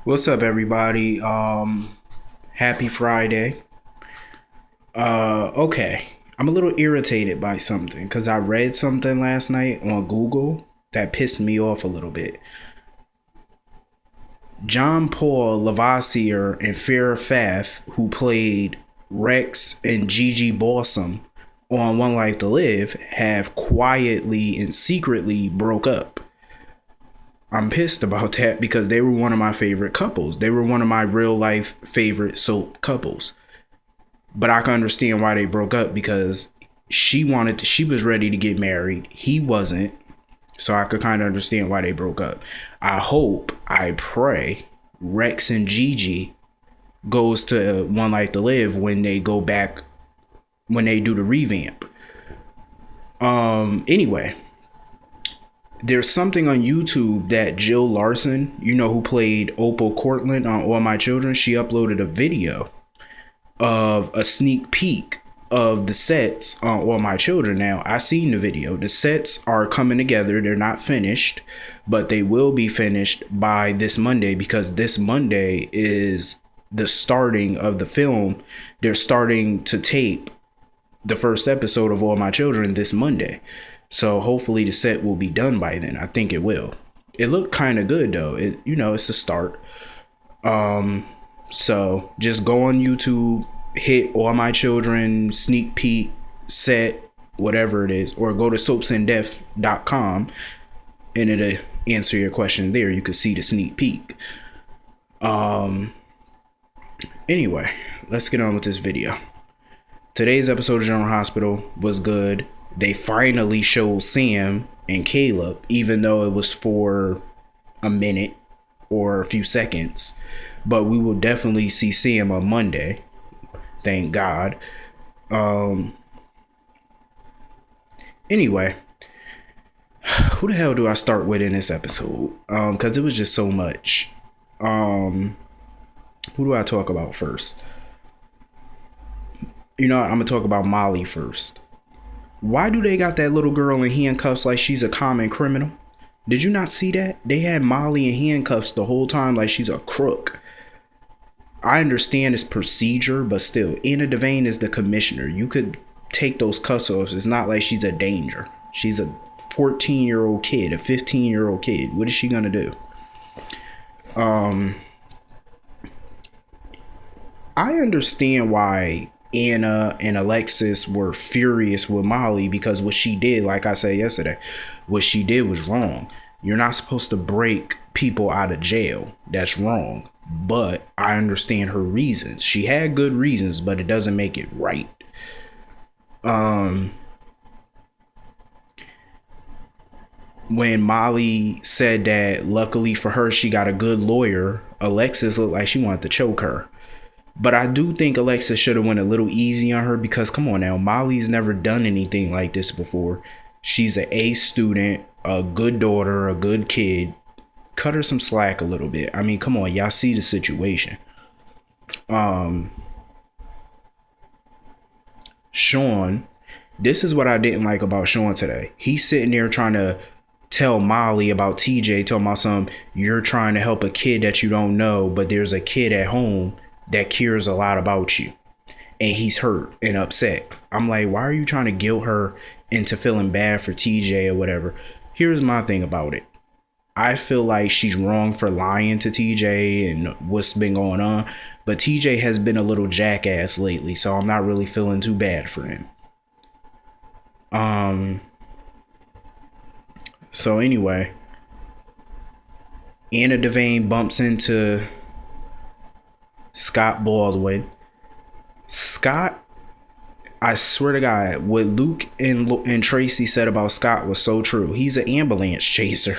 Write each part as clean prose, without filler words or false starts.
What's up, everybody? Happy Friday. Okay. I'm a little irritated by something because I read something last night on Google that pissed me off a little bit. John Paul Lavoisier and Farrah Fath, who played Rex and Gigi Balsam on One Life to Live, have quietly and secretly broke up. I'm pissed about that because they were one of my favorite couples. They were one of my real life favorite soap couples. But I can understand why they broke up because she was ready to get married. He wasn't. So I could kind of understand why they broke up. I pray Rex and Gigi goes to One Life to Live when they go back, when they do the revamp. Anyway, there's something on YouTube that Jill Larson, who played Opal Cortland on All My Children, she uploaded a video of a sneak peek of the sets on All My Children. Now, I seen the video. The sets are coming together. They're not finished, but they will be finished by this Monday because this Monday is the starting of the film. They're starting to tape the first episode of All My Children this Monday. So hopefully the set will be done by then. I think it will. It looked kind of good though. It's a start. So just go on YouTube, hit All My Children sneak peek set, whatever it is, or go to soapsanddeath.com and it'll answer your question there. You can see the sneak peek. Anyway, let's get on with this video. Today's episode of General Hospital was good. They finally showed Sam and Caleb, even though it was for a minute or a few seconds. But we will definitely see Sam on Monday. Thank God. Anyway, who the hell do I start with in this episode? Because it was just so much. Who do I talk about first? I'm going to talk about Molly first. Why do they got that little girl in handcuffs like she's a common criminal? Did you not see that? They had Molly in handcuffs the whole time like she's a crook. I understand it's procedure, but still, Anna Devane is the commissioner. You could take those cuffs off. It's not like she's a danger. She's a 14-year-old kid, a 15-year-old kid. What is she going to do? I understand why Anna and Alexis were furious with Molly because what she did, like I said yesterday, what she did was wrong. You're not supposed to break people out of jail. That's wrong. But I understand her reasons. She had good reasons, but it doesn't make it right. When Molly said that luckily for her, she got a good lawyer, Alexis looked like she wanted to choke her. But I do think Alexis should have went a little easy on her because, come on now, Molly's never done anything like this before. She's an A student, a good daughter, a good kid. Cut her some slack a little bit. I mean, come on, y'all see the situation. Shawn, this is what I didn't like about Shawn today. He's sitting there trying to tell Molly about TJ, tell my son, you're trying to help a kid that you don't know, but there's a kid at home that cares a lot about you and he's hurt and upset. I'm like, why are you trying to guilt her into feeling bad for TJ or whatever? Here's my thing about it. I feel like she's wrong for lying to TJ and what's been going on, but TJ has been a little jackass lately, so I'm not really feeling too bad for him. So anyway, Anna Devane bumps into Scott Baldwin. Scott, I swear to God, what Luke and Tracy said about Scott was so true. He's an ambulance chaser.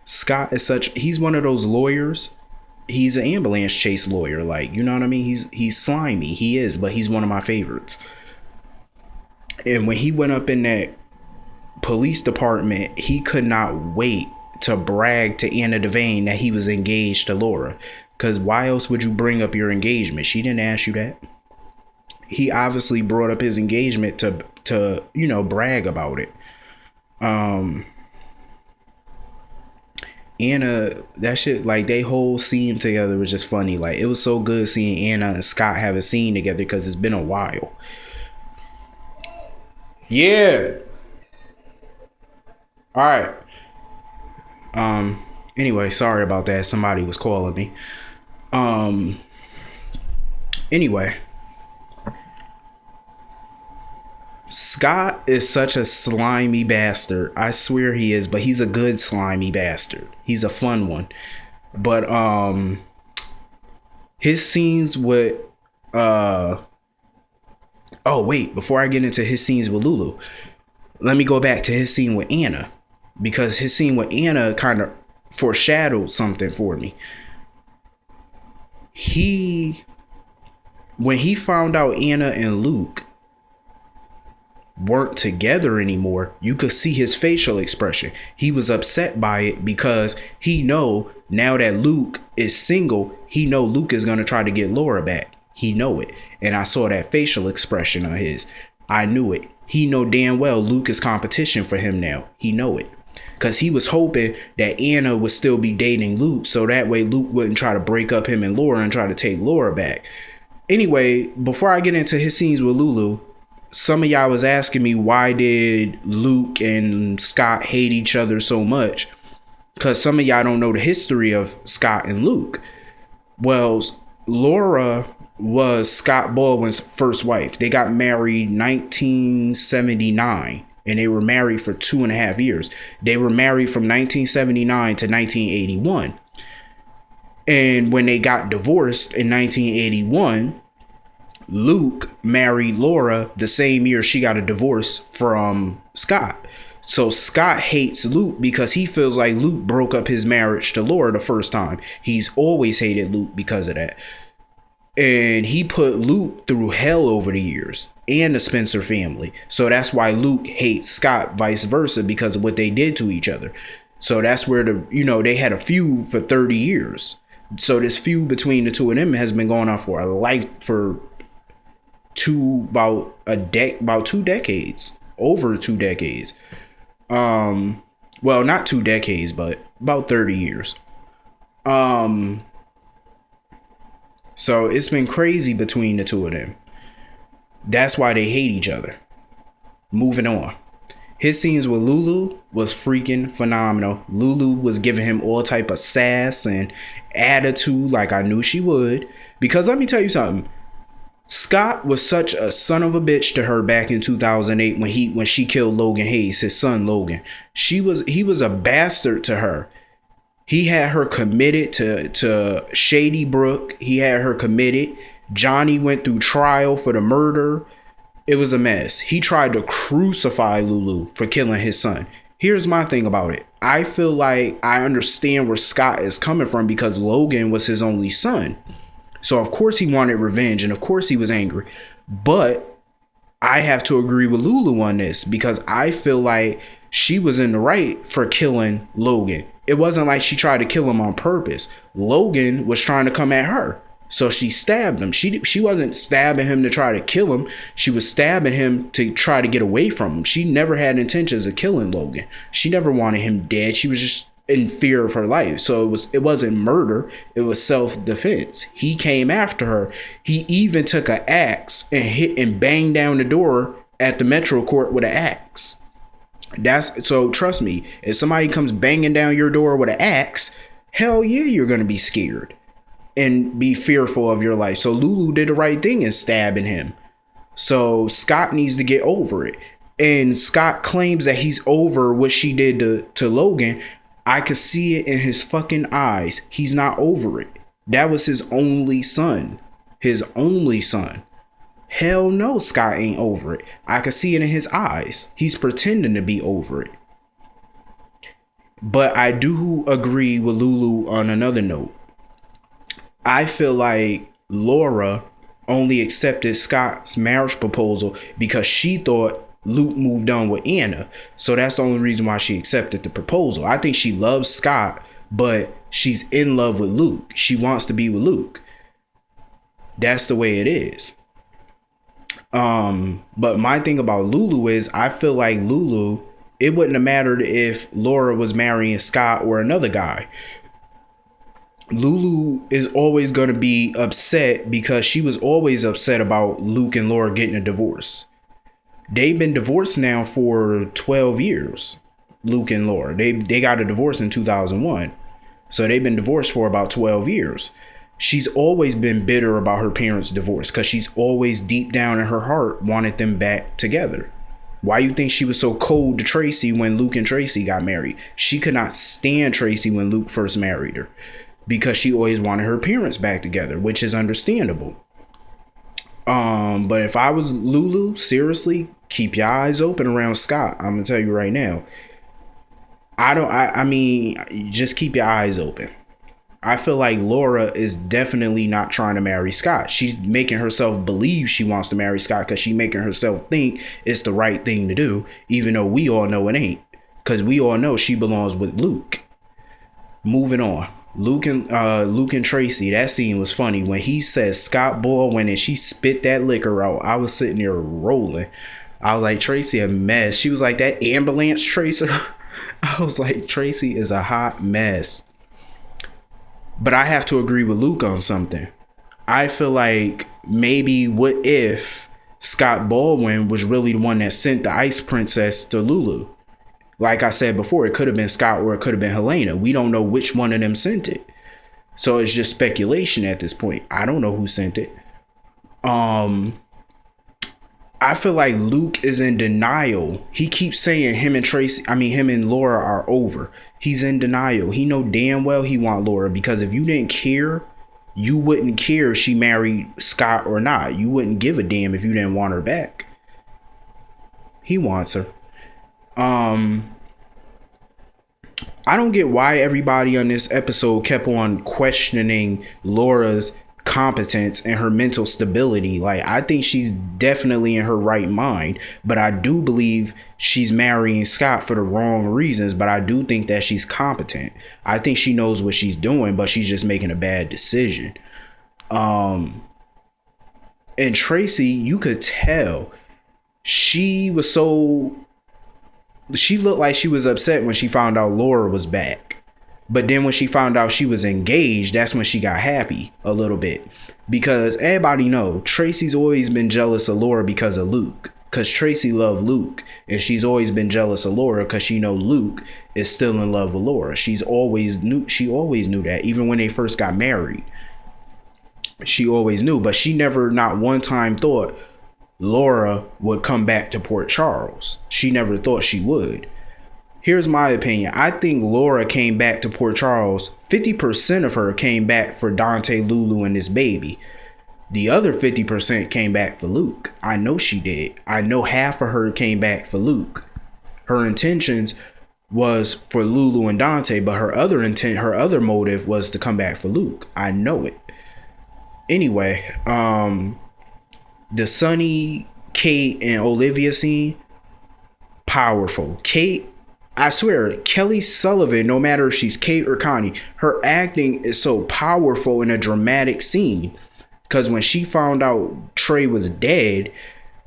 Scott is he's one of those lawyers. He's an ambulance chase lawyer. Like, you know what I mean? He's slimy. He is, but he's one of my favorites. And when he went up in that police department, he could not wait to brag to Anna Devane that he was engaged to Laura. Because why else would you bring up your engagement? She didn't ask you that. He obviously brought up his engagement to brag about it. Anna, that shit, like, they whole scene together was just funny. Like, it was so good seeing Anna and Scott have a scene together because it's been a while. Yeah. All right. Anyway, sorry about that. Somebody was calling me. Anyway. Scott is such a slimy bastard. I swear he is, but he's a good slimy bastard. He's a fun one. But his scenes with oh wait, before I get into his scenes with Lulu, let me go back to his scene with Anna, because his scene with Anna kind of foreshadowed something for me. When he found out Anna and Luke weren't together anymore, you could see his facial expression. He was upset by it because he know now that Luke is single, he know Luke is going to try to get Laura back. He know it. And I saw that facial expression on his. I knew it. He know damn well Luke is competition for him now. He know it. Because he was hoping that Anna would still be dating Luke, so that way Luke wouldn't try to break up him and Laura and try to take Laura back. Anyway, before I get into his scenes with Lulu, some of y'all was asking me, why did Luke and Scott hate each other so much? Because some of y'all don't know the history of Scott and Luke. Well, Laura was Scott Baldwin's first wife. They got married 1979, and they were married for 2.5 years. They were married from 1979 to 1981. And when they got divorced in 1981, Luke married Laura the same year she got a divorce from Scott. So Scott hates Luke because he feels like Luke broke up his marriage to Laura the first time. He's always hated Luke because of that. And he put Luke through hell over the years, and the Spencer family. So that's why Luke hates Scott, vice versa, because of what they did to each other. So that's where they had a feud for 30 years. So this feud between the two of them has been going on for about 2 decades, over 2 decades. Well, not 2 decades, but about 30 years. So it's been crazy between the two of them. That's why they hate each other. Moving on. His scenes with Lulu was freaking phenomenal. Lulu was giving him all type of sass and attitude like I knew she would. Because let me tell you something. Scott was such a son of a bitch to her back in 2008 when she killed Logan Hayes, his son Logan. He was a bastard to her. He had her committed to Shady Brook. He had her committed. Johnny went through trial for the murder. It was a mess. He tried to crucify Lulu for killing his son. Here's my thing about it. I feel like I understand where Scott is coming from because Logan was his only son. So of course he wanted revenge and of course he was angry. But I have to agree with Lulu on this because I feel like she was in the right for killing Logan. It wasn't like she tried to kill him on purpose. Logan was trying to come at her. So she stabbed him. She wasn't stabbing him to try to kill him. She was stabbing him to try to get away from him. She never had intentions of killing Logan. She never wanted him dead. She was just in fear of her life. So it wasn't murder. It was self-defense. He came after her. He even took an axe and hit and banged down the door at the Metro Court with an axe. So trust me, if somebody comes banging down your door with an axe, hell yeah, you're going to be scared and be fearful of your life. So Lulu did the right thing in stabbing him. So Scott needs to get over it. And Scott claims that he's over what she did to Logan. I could see it in his fucking eyes. He's not over it. That was his only son. His only son. Hell no, Scott ain't over it. I could see it in his eyes. He's pretending to be over it. But I do agree with Lulu on another note. I feel like Laura only accepted Scott's marriage proposal because she thought Luke moved on with Anna. So that's the only reason why she accepted the proposal. I think she loves Scott, but she's in love with Luke. She wants to be with Luke. That's the way it is. But my thing about Lulu is I feel like Lulu It wouldn't have mattered if Laura was marrying Scott or another guy. Lulu is always going to be upset because she was always upset about Luke and Laura getting a divorce. They've been divorced now for 12 years. Luke and Laura. They got a divorce in 2001. So they've been divorced for about 12 years. She's always been bitter about her parents' divorce because she's always deep down in her heart wanted them back together. Why you think she was so cold to Tracy when Luke and Tracy got married? She could not stand Tracy when Luke first married her because she always wanted her parents back together, which is understandable. But if I was Lulu, seriously, keep your eyes open around Scott. I'm gonna tell you right now. I mean, just keep your eyes open. I feel like Laura is definitely not trying to marry Scott. She's making herself believe she wants to marry Scott because she's making herself think it's the right thing to do, even though we all know it ain't. Because we all know she belongs with Luke. Moving on. Luke and Tracy, that scene was funny. When he says Scott Baldwin and she spit that liquor out, I was sitting there rolling. I was like, Tracy a mess. She was like, that ambulance tracer. I was like, Tracy is a hot mess. But I have to agree with Luke on something. I feel like maybe what if Scott Baldwin was really the one that sent the Ice Princess to Lulu? Like I said before, it could have been Scott or it could have been Helena. We don't know which one of them sent it. So it's just speculation at this point. I don't know who sent it. I feel like Luke is in denial. He keeps saying him and Laura are over. He's in denial. He know damn well he want Laura, because if you didn't care, you wouldn't care if she married Scott or not. You wouldn't give a damn if you didn't want her back. He wants her. I don't get why everybody on this episode kept on questioning Laura's competence and her mental stability. Like, I think she's definitely in her right mind, but I do believe she's marrying Scott for the wrong reasons. But I do think that she's competent. I think she knows what she's doing, but she's just making a bad decision. And Tracy, you could tell she looked like she was upset when she found out Laura was back. But then when she found out she was engaged, that's when she got happy a little bit. Because everybody know Tracy's always been jealous of Laura because of Luke. Because Tracy loved Luke. And she's always been jealous of Laura because she know Luke is still in love with Laura. She always knew that. Even when they first got married. She always knew. But she never, not one time, thought Laura would come back to Port Charles. She never thought she would. Here's my opinion. I think Laura came back to Port Charles. 50% of her came back for Dante, Lulu, and this baby. The other 50% came back for Luke. I know she did. I know half of her came back for Luke. Her intentions was for Lulu and Dante, but her other motive was to come back for Luke. I know it. Anyway, the Sonny, Kate, and Olivia scene, powerful. Kate, I swear, Kelly Sullivan, no matter if she's Kate or Connie, her acting is so powerful in a dramatic scene. Because when she found out Trey was dead,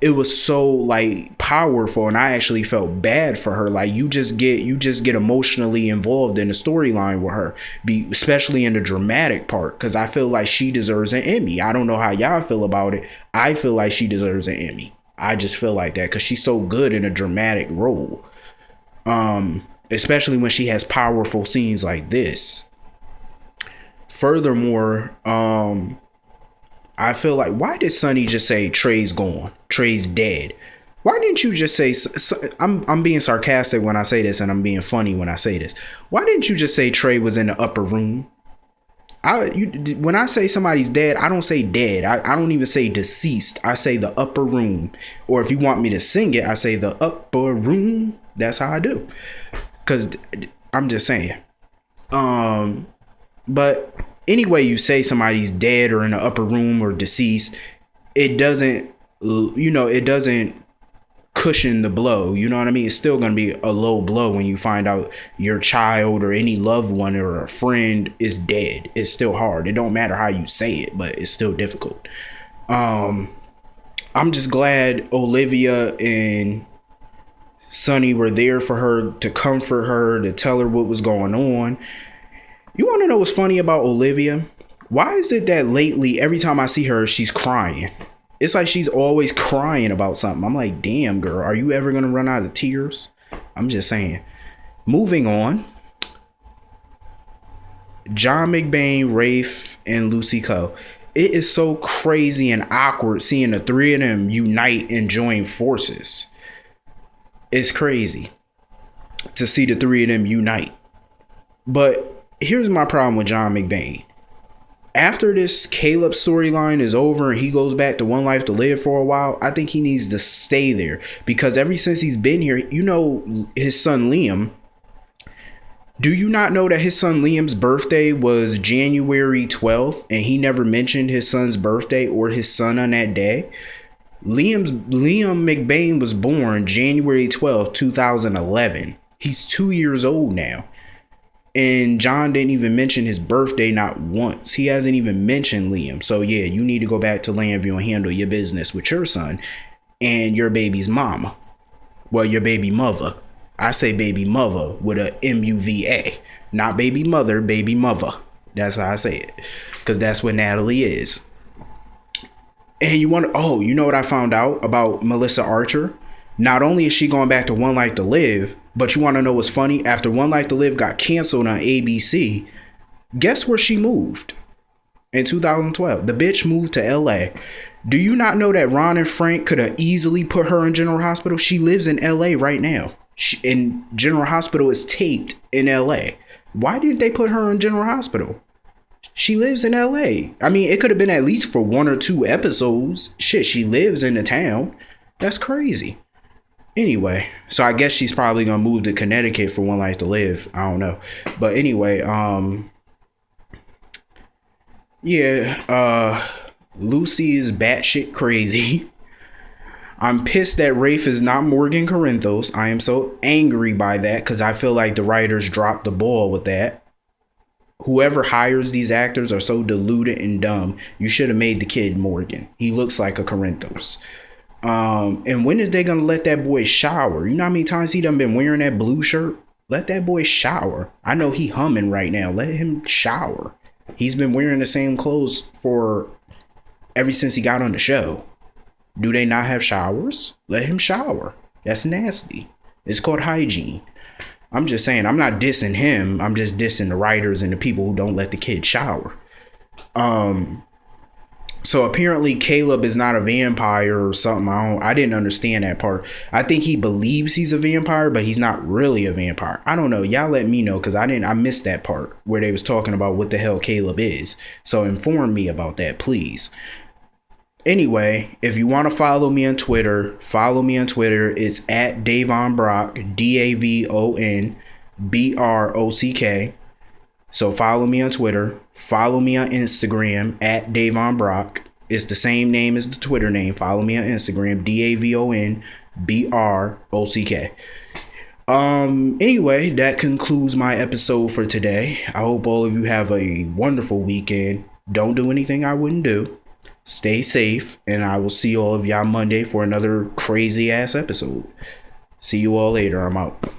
it was so like powerful, and I actually felt bad for her. Like, you just get emotionally involved in the storyline with her, especially in the dramatic part, because I feel like she deserves an Emmy. I don't know how y'all feel about it. I feel like she deserves an Emmy. I just feel like that because she's so good in a dramatic role. Especially when she has powerful scenes like this. Furthermore, I feel like, why did Sonny just say Trey's gone? Trey's dead. Why didn't you just say, I'm being sarcastic when I say this, and I'm being funny when I say this. Why didn't you just say Trey was in the upper room? When I say somebody's dead, I don't say dead. I don't even say deceased. I say the upper room. Or if you want me to sing it, I say the upper room. That's how I do. Because I'm just saying. But anyway you say somebody's dead or in the upper room or deceased, it doesn't cushion the blow. You know what I mean? It's still going to be a low blow when you find out your child or any loved one or a friend is dead. It's still hard. It don't matter how you say it, but it's still difficult. I'm just glad Olivia and Sonny were there for her, to comfort her, to tell her what was going on. You want to know what's funny about Olivia? Why is it that lately, every time I see her, she's crying? It's like she's always crying about something. I'm like, damn, girl, are you ever going to run out of tears? I'm just saying. Moving on. John McBain, Rafe, and Lucy Coe. It is so crazy and awkward seeing the three of them unite and join forces. It's crazy to see the three of them unite. But here's my problem with John McBain. After this Caleb storyline is over and he goes back to One Life to Live for a while, I think he needs to stay there. Because ever since he's been here, you know, his son Liam. Do you not know that his son Liam's birthday was January 12th and he never mentioned his son's birthday or his son on that day? Liam McBain was born January 12th, 2011. He's 2 years old now. And John didn't even mention his birthday not once. He hasn't even mentioned Liam. So yeah, you need to go back to Landview and handle your business with your son and your baby's mama. Well, your baby mother. I say baby mother with a MUVA. Not baby mother, baby mother. That's how I say it. Because that's what Natalie is. And you know what I found out about Melissa Archer? Not only is she going back to One Life to Live, but you want to know what's funny? After One Life to Live got canceled on ABC, guess where she moved? In 2012. The bitch moved to LA. Do you not know that Ron and Frank could have easily put her in General Hospital? She lives in LA right now. And General Hospital is taped in LA. Why didn't they put her in General Hospital? She lives in LA. I mean, it could have been at least for 1 or 2 episodes. Shit, she lives in the town. That's crazy. Anyway, so I guess she's probably gonna move to Connecticut for One Life to Live. I don't know. But anyway, Lucy is batshit crazy. I'm pissed that Rafe is not Morgan Corinthos. I am so angry by that because I feel like the writers dropped the ball with that. Whoever hires these actors are so deluded and dumb. You should have made the kid Morgan. He looks like a Corinthos. And when is they gonna let that boy shower? You know how many times he done been wearing that blue shirt? Let that boy shower. I know he humming right now. Let him shower. He's been wearing the same clothes for ever since he got on the show. Do they not have showers? Let him shower. That's nasty. It's called hygiene. I'm just saying, I'm not dissing him. I'm just dissing the writers and the people who don't let the kid shower. So apparently Caleb is not a vampire or something. I didn't understand that part. I think he believes he's a vampire, but he's not really a vampire. I don't know. Y'all let me know because I missed that part where they was talking about what the hell Caleb is. So inform me about that, please. Anyway, if you want to follow me on Twitter, It's at Davon Brock, DAVON So follow me on Twitter. Follow me on Instagram at Davon Brock. It's the same name as the Twitter name. Follow me on Instagram, DAVONBROCK. Anyway, that concludes my episode for today. I hope all of you have a wonderful weekend. Don't do anything I wouldn't do. Stay safe, and I will see all of y'all Monday for another crazy ass episode. See you all later. I'm out.